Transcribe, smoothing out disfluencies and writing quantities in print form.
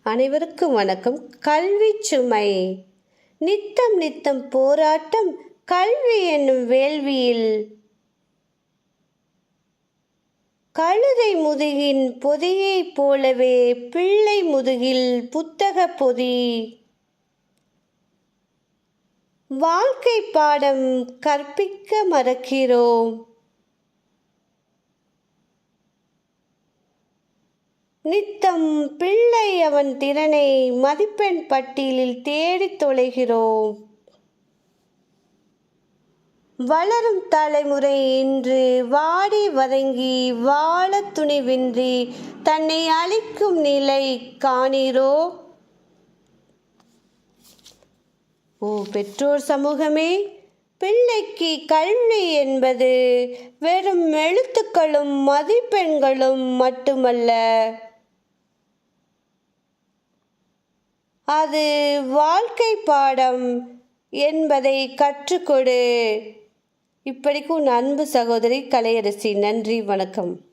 அனைவருக்கும் வணக்கம். கல்வி சுமை. நித்தம் நித்தம் போராட்டம் கல்வி என்னும் வேள்வியில். கழுதை முதுகின் பொதியைப் போலவே பிள்ளை முதுகில் புத்தக பொதி. வாழ்க்கை பாடம் கற்பிக்க மறக்கிறோம். நித்தம் பிள்ளை அவன் திறனை மதிப்பெண் பட்டியலில் தேடித் தொலைகிறோம். வளரும் தலைமுறை இன்று வாடி வதங்கி வாழ துணிவின்றி தன்னை அழிக்கும் நிலை காணீரோ? ஓ பெற்றோர் சமூகமே, பிள்ளைக்கு கல்வி என்பது வெறும் எழுத்துக்களும் மதிப்பெண்களும் மட்டுமல்ல, அது வாழ்க்கை பாடம் என்பதை கற்றுக்கொடு. இப்படிக்கு உன் அன்பு சகோதரி கலையரசி. நன்றி, வணக்கம்.